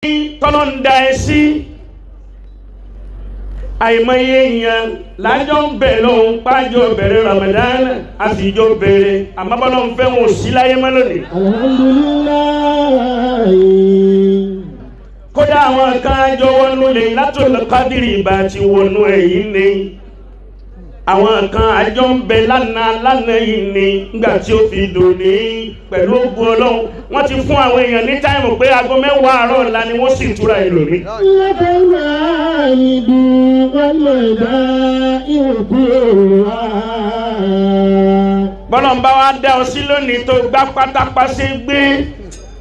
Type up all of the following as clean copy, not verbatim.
tọ́lọ́ndà ẹ sí àìmọye èèyàn lájọ́ ń bẹ̀ lóhun pájọ bẹ̀rẹ̀ Ramadan àfijọ́ bẹ̀rẹ̀ àmọ́bọ́lọ́ ń fẹ́ wọn sí láyé mọ́ lónìí. Alhamdulillah. Kódà àwọn kan jọ wọnú Laylatul Qadri bá ti wọnú ẹ̀yìn ni àwọn kan àjọ ń bẹ lánàá yìí ni nígbà tí ó fi dùn ní pẹ̀lú ògùn Ọlọ́run wọ́n ti fún àwọn èèyàn ní táìmù pé aago 10 àárọ̀ ọ̀la ni wọ́n sì túra ìlòmí. Bọ́lọ̀ ń bá wa dá ọ sí lónìí tó gbá pátápá sí gbé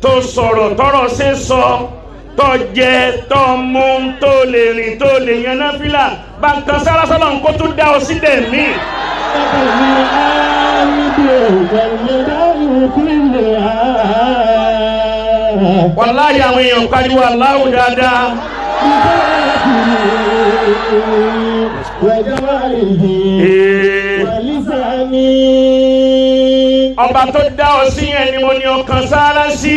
tó sọ̀rọ̀ tọ́rọ̀ sí sọ tó jẹ tó mú tó lè rìn tó lè yan náfìlà bá ń kan sára sọ́lọ́ nǹkó tó dá ọ sí dẹ̀mí. Wàláhì àwọn èèyàn pariwo Allahu dáadáa. Ọba tó dá ọ sí yẹn ni mo ní ọkàn sára sí.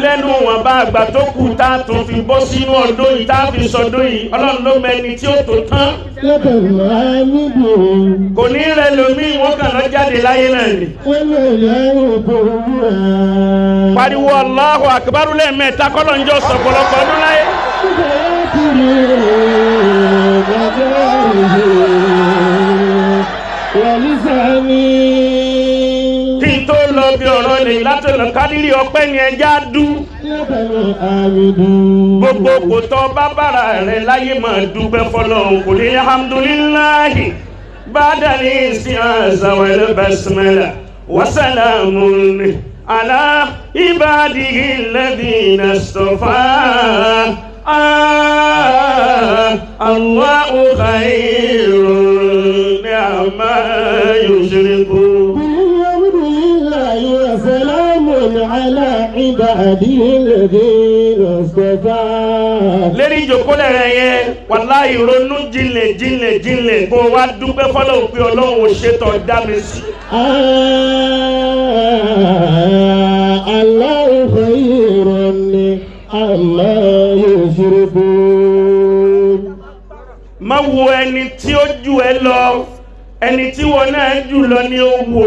Lẹ́nu wọn bá àgbà tó kù tá a tún fi bọ́ sínú ọdún yìí tá a fi sọdún yìí Ọlọ́run ló mẹ́ni tí ó tó tán. Kò ní rẹ̀ lómi wọ́n kàn lọ jáde láyé náà ni. Pariwo Allahu Akbar lẹ́ẹ̀mẹ́ta kọ́lọ̀ ń jọ sọ̀pọ̀lọpọ̀ ọdún láyé. Kí n tó lọ bí ọ̀rọ̀ Laylatul Qadri ọpẹ́ ni ẹja dú. Gbogbo kò tọ́ bábàrà rẹ̀ láyé máa dúpẹ́ fọ́lọ́run kò ní alhamdulillahi ba'dal isti'aza wal basmala wa salamun ala ibadihi alladhina istafa. Allahu khairun amma yushrikun. Lérí ìjòkólẹ̀ rẹ̀ yẹn wàláhì ronú jinlẹ̀ kó wá dúpẹ́ fọ́lọ́run pé Ọlọ́run ò ṣètò dá mi sí. Allahu khairun amma yushrikun. Má wo ẹni tí ó jù ẹ lọ, ẹni tí wọn náà jù lọ ni ó wò.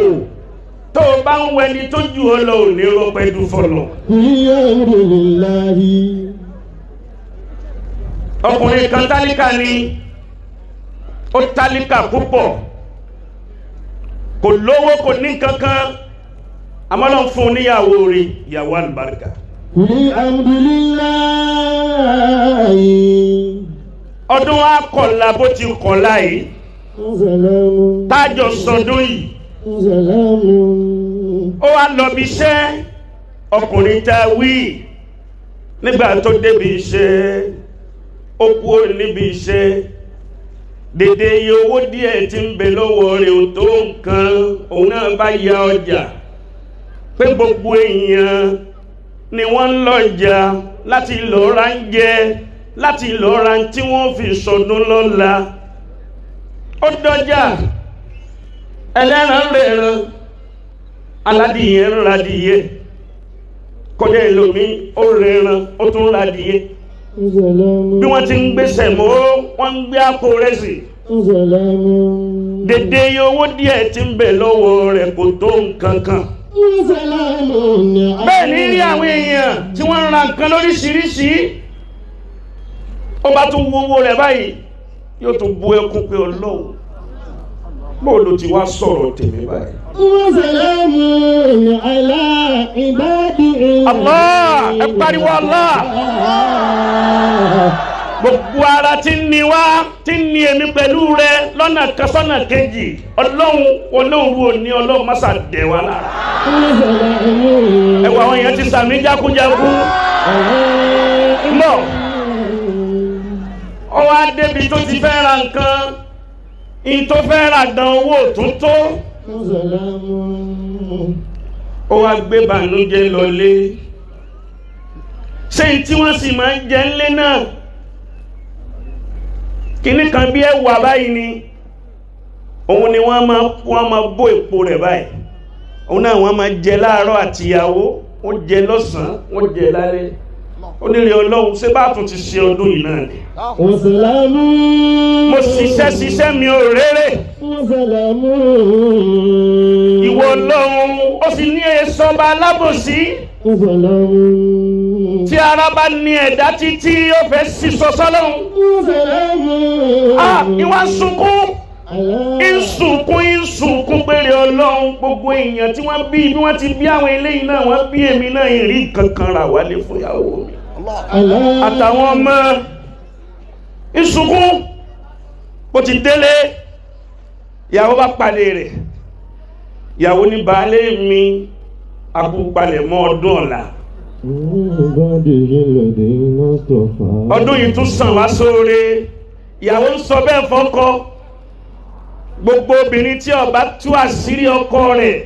Tó bá ń wẹni tó jù ọ lọ ò ní rọpẹ́ dú fọ́lọ̀. Ọkùnrin kan tálíkà ni ó tálíkà púpọ̀ kò lówó kò ní kankan àmọ́ Ọlọ́run fún un níyàwó rí ìyàwó àlùbáríkà. Ọdún wa kọ̀la bó ti kọ̀la yìí tájọ sọdún yìí ó wá lọ bí iṣẹ́ ọkùnrin tá a wí nígbà tó débi iṣẹ́ ó kú níbi iṣẹ́ dédé iye owó díẹ̀ tí ń bẹ lọ́wọ́ rẹ̀ ò tó nǹkan òun náà bá ya ọjà pé gbogbo èèyàn ni wọ́n ń lọ́jà láti lọ ra ń jẹ láti lọ ra tí wọ́n fi sọdún lọ́la ó dọjà ẹlẹ́ran rẹ̀ran aládìyẹ ń radìyẹ kọjá ìlòmí ó rẹ̀ran ó tún radìyẹ bí wọ́n ti ń gbé sẹ̀mó wọ́n ń gbé àpò rẹ̀ sí dédé owó díẹ̀ tí ń bẹ lọ́wọ́ rẹ̀ kò tó nǹkan kan. Bẹ́ẹ̀ ní rí àwọn èèyàn tí wọ́n ń ra nǹkan lóríṣiríṣi ó bá tún wo owó rẹ̀ báyìí yóò tún bú ẹkún pé Ọlọ́run bó ló ti wá sọ̀rọ̀ tèmi báyìí. Allah ẹ pariwo Allah. Gbogbo ara tí ń ní wá tí ń ní èmi pẹ̀lú rẹ lọ́nà kan sọ́nà kejì Ọlọ́run olóòrù òní Ọlọ́run má ṣàdẹ̀ wá lára. Ẹwà àwọn èèyàn ti sàmì jákújákú mọ́ ọ wá débi tó ti fẹ́ ra nǹkan in tó fẹ́ ra gan owó tó tó ó wá gbé bànújẹ́ lọlé ṣé tí wọ́n sì máa ń jẹ ńlé náà kíní kan bí ẹwà báyìí ni òun ni wọ́n máa bó èpo rẹ̀ báyìí òun náà wọ́n máa jẹ láàárọ̀ àtìyàwó wọ́n jẹ lọ́sàn-án wọ́n jẹ lálẹ́ ó nílé Ọlọ́run ṣé bá tún ti ṣe ọdún yìí náà ni. Wàsàlámù. Mo ṣiṣẹ́ mi ò rérè. Wàsàlámù. Ìwọ Ọlọ́run ó sì ní èso ọba alábòsí. Wàsàlámù. Tí ara bá ní ẹ̀dá títí ó fẹ́ sísọ sọ́lọ́run. Wàsàlámù. Ìwà sunkún. Ìsùnkún péré Ọlọ́run gbogbo èèyàn tí wọ́n bí wọ́n ti bí àwọn eléyìí náà wọ́n bí èmi náà ìrí kankan rà wálé fún ìyàwó mi àtàwọn ọmọ. Ìsùnkún bó ti délé ìyàwó bá pàdé rẹ̀. Ìyàwó ní baálé mi akúpalẹ̀ mọ́ ọdún ọ̀la. Ọdún yìí tún sàn wá sóore. Ìyàwó ń sọ bẹ́ẹ̀ fọ́kọ. Gbogbo obìnrin tí ó bá tú àṣírí ọkọ rẹ̀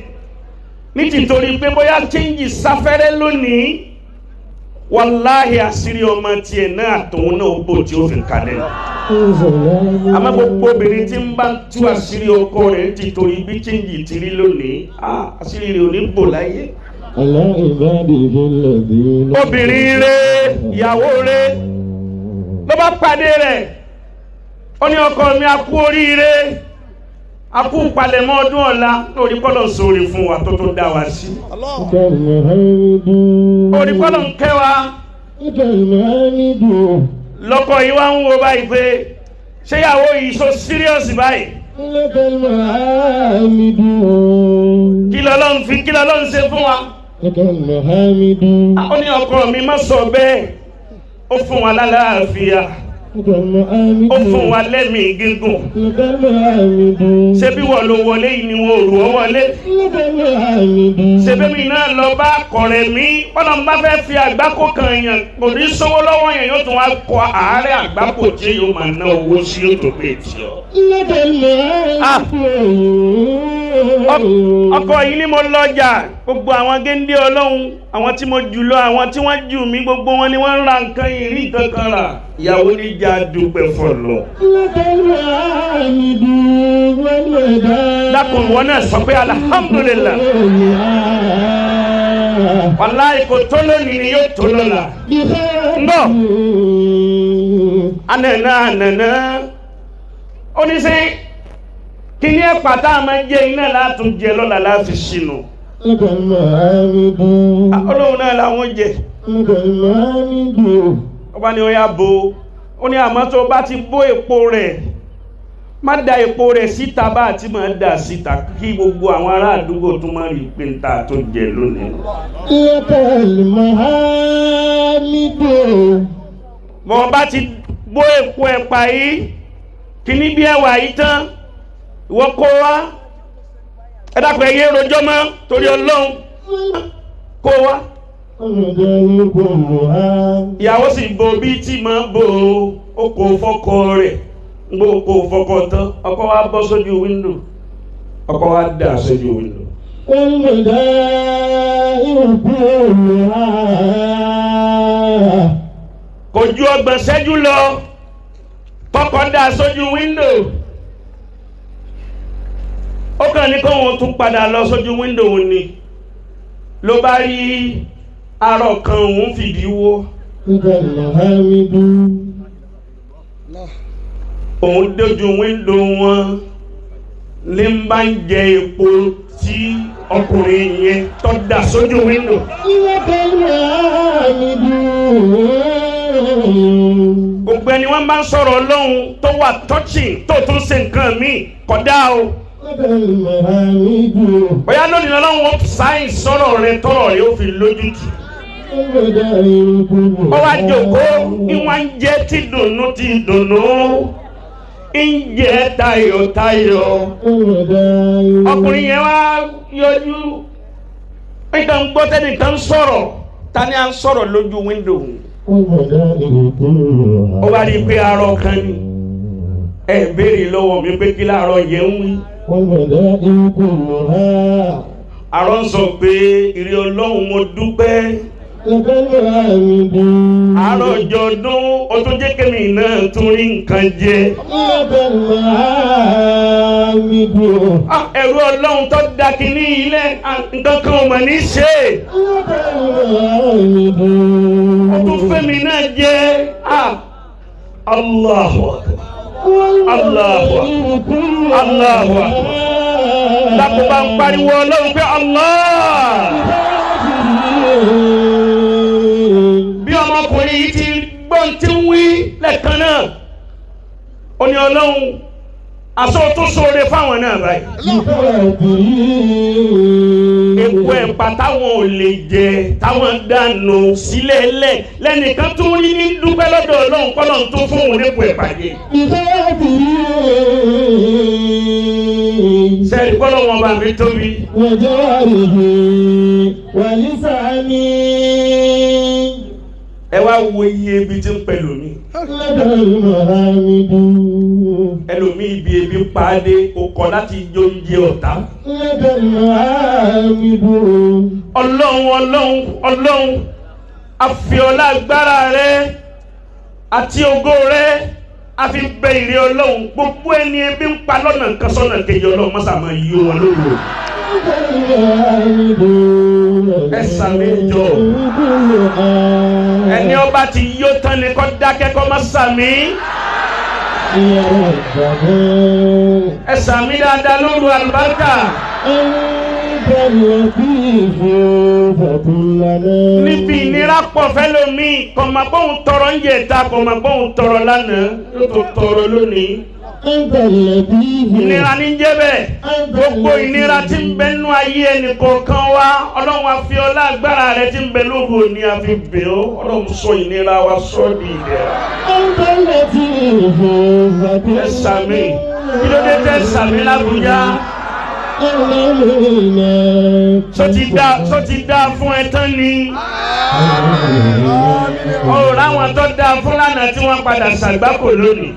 ní títorí pé bóyá chíńjì sáfẹ́rẹ́ lónìí wàláhì àṣírí ọmọ tiẹ̀ náà àtòun náà bò tí ó fi kalẹ̀. Àmọ́ gbogbo obìnrin tí ń bá tú àṣírí ọkọ rẹ̀ ní títorí bí chíńjì ti rí lónìí àṣírí rẹ̀ ò ní bò láyé. Obìnrin rẹ̀ ìyàwó rẹ̀ ló bá pàdé rẹ̀ ó ní ọkọ mi a kú oríire. Akú palẹ̀mọ́ ọdún ọ̀la lórí kọ́lọ̀ sórí fún wa tó dá wa sí. Orí kọ́lọ̀ ń kẹ́ wa. Lọ́kọ̀ yìí wá ń wo báyìí pé ṣé ìyàwó yìí so serious báyìí. Kí lọ́lọ́run ṣe fún wa. Ó ní ọkọ mi má sọ bẹ́ẹ̀ ó fún wa lálàáfíà. Ó fún wa lẹ́mìí gígùn. Ṣé bí wọ́n ló wọlé yìí ni wọ́n rù ọ́ wọlé? Ṣé bí mi náà lọ bá kọ̀rẹ́ mi? Bọ́lá ń bá fẹ́ fi àgbákò kan yàn kò ní sówó lọ́wọ́ yẹn yóò tún wá kọ àárẹ̀ àgbákò tí yóò máa ná owó sí yóò tó pé tí ọ. Ọkọ yìí ni mo lọ́jà gbogbo àwọn géńdé Ọlọ́run àwọn tí mo jù lọ àwọn tí wọ́n jù mí gbogbo wọn ni wọ́n ń ra nǹkan ìrí kankan rà. Ìyàwó ní já dúpẹ́ fọlọ́. Dákun wọn náà sọ pé alhamdulillah. Wàláhì kò tó lónìí ni yóò tó lọ́la. Ńbọ̀ ànànà ó ní sẹ́ kí ní ẹ̀pà tá a máa jẹ iná látún jẹ lọ́la láti ṣìnà. Ọlọ́run náà làwọn jẹ. Ọba ni ó yá bo ó ní àmọ́ tó bá ti bó epo rẹ̀ má da epo rẹ̀ síta bá àti máa dà síta kí gbogbo àwọn ará àdúgbò tó máa rí pé ta tó jẹ lónìí. Bọ́n bá ti bó epo ẹ̀pà yìí kí ní bí ẹwà yìí tán ìwọ kó wá ẹ dákun ẹ yé rojọ́ mọ́ torí Ọlọ́run kó wá. Ìyàwó sì bo bí tí máa bo oko fọ́kọ rẹ̀ gbó oko fọ́kọ tán ọkọ wa bọ́ sójú wíńdò ọkọ wa dà sójú wíńdò. Kò ju ọgbọ̀n ṣẹ́jú lọ kọ́kọ́ dà sójú wíńdò ó kàn ní kóhun tún padà lọ sójú wíńdò òun ni ló bá rí arọ kan òun fìdí wó. Òun dójú wíńdò wọn ní bá ń jẹ epo tí ọkùnrin yẹn tó dà sójú wíńdò. Gbogbo ẹni wọ́n bá ń sọ̀rọ̀ Ọlọ́run tó wà touching tó tún ṣe nǹkan míì kódà o. Bóyá lónìí Ọlọ́run wọ́n sáyìn sọ̀rọ̀ rẹ tọ̀rọ̀ rẹ ó fi lójútì. Ó wá jókòó ìwọ̀n ń jẹ́ tí dùnú ti dùnú ń jẹ́ tayọ̀tayọ̀. Ọkùnrin yẹn wá yọjú nígbà ń gbọ́ tẹ́nìkan sọ̀rọ̀ ta ni à ń sọ̀rọ̀ lójú wíńdò. Ó wá rí i pé arọ kan ni ẹ béèrè lọ́wọ́ mi pé kí láàárọ̀ yẹn ń wí. Arọ ń sọ pé ìrẹ Ọlọ́run mo dúpẹ́ لك الحمد àárọ̀ ọjọ́ ọdún ó tún jẹ́ kémi náà tún rí nǹkan jẹ. لك الحمد ẹ̀rù ọlọ́run tó da kínní ilé nǹkan kan ò mọ̀ ní ṣe. لك الحمد ó tún fẹ́mi náà jẹ. Allahu Akbar. Allahu Akbar. Allahu Akbar. Lápò bá ń pariwo ọlọ́run pé Allah. Bí ọmọkùnrin yìí ti gbọ́n tí ń wí lẹ́ẹ̀kan náà, ó ní ọlọ́run aṣọ tó ṣoore fáwọn náà báyìí. Epo ẹ̀pà táwọn ò lè jẹ táwọn dànù sílẹ̀ lẹ̀ lẹ́nìkan tó rí ní dúpẹ́ lọ́dọ̀ ọlọ́run kọ́lọ́run tó fún òun nípò ẹ̀pà jẹ. Sẹ́ẹ̀rì kọ́lọ́ wọn bá mi tóbi. Ẹ wá wo iye ibi tí ń pẹ̀lú mi. Ẹlòmí ibi ebi pàdé okọ̀ láti jó oúnjẹ ọ̀tá. Ọlọ́run àfihàn agbára rẹ àti ògo rẹ àfi bẹ ìrẹ ọlọ́run gbogbo ẹni ebi ń pa lọ́nà kan sọ́nà kejì ọlọ́run mọ́sà máa yí wọn lóru. Ẹ sàmì jọ ẹni ọba ti yó tán ni kọ́ dákẹ́ kọ́ má sàmì. Ẹ sàmì dáadáa lóru àlùbáríkà. Níbi ìnira pọ̀ fẹ́lómi kò mà bóun tọrọ ń yẹ ta kò mà bóun tọrọ lánàá yóò tó tọrọ lónìí. Ìnira ní jẹ́ bẹ́ẹ̀ gbogbo ìnira tí ń bẹ nínú ayé ẹnì kọ̀ọ̀kan wa ọlọ́run á fi ọlá agbára rẹ tí ń bẹ lóru òní á fi bẹ̀ ọ́ ọlọ́run sọ ìnira wa sọ di ìdẹ̀ra. Ẹ sàmì kí ló dé tẹ́ sàmì l'Àbújá. Sọ ti dá fún ẹ tán ni. Ọ̀rọ̀ àwọn tó dá fún lánàá tí wọ́n padà ṣàgbákò lónìí.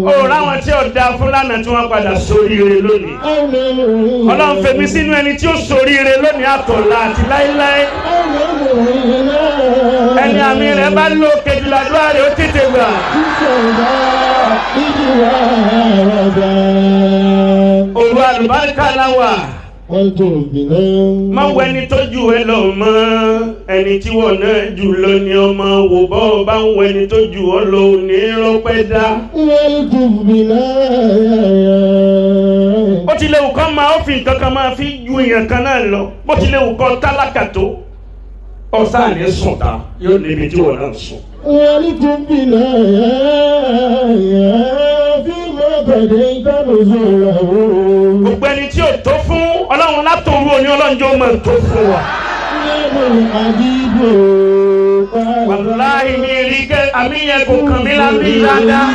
Ọ̀rọ̀ àwọn tí ò dá fún lánàá tí wọ́n padà ṣoríire lónìí. Ọlọ́run fèmí sínú ẹni tí ó ṣoríire lónìí àtọ̀lá àti láíláí. Ẹni àmì rẹ̀ bá lò kejìládúrà rẹ̀ ó tètè gbà. Òru àlùbáríkà láwà. Má wo ẹni tó jù ẹ lọ mọ́ ẹni tí wọ́n náà jù lọ ni ọmọ wò bọ́ bá ń wo ẹni tó jù ọ lọ ní rọpẹ́ dá. Bó tilẹ̀ wù kọ́ máa ó fi nǹkan kan máa fi ju èèyàn kan náà lọ bó tilẹ̀ wù kọ́ tálákà tó ọ̀sán ní sùn ta yóò níbi tí wọ́n náà sùn. Gbogbo ẹni tí ò tó fún ọlọ́run látòrú òní ọlọ́run jọ mọ̀ tó fún wa. Wàláhì mi rí kẹ́ àmì yẹn kò kàn mí lábí dáadáa.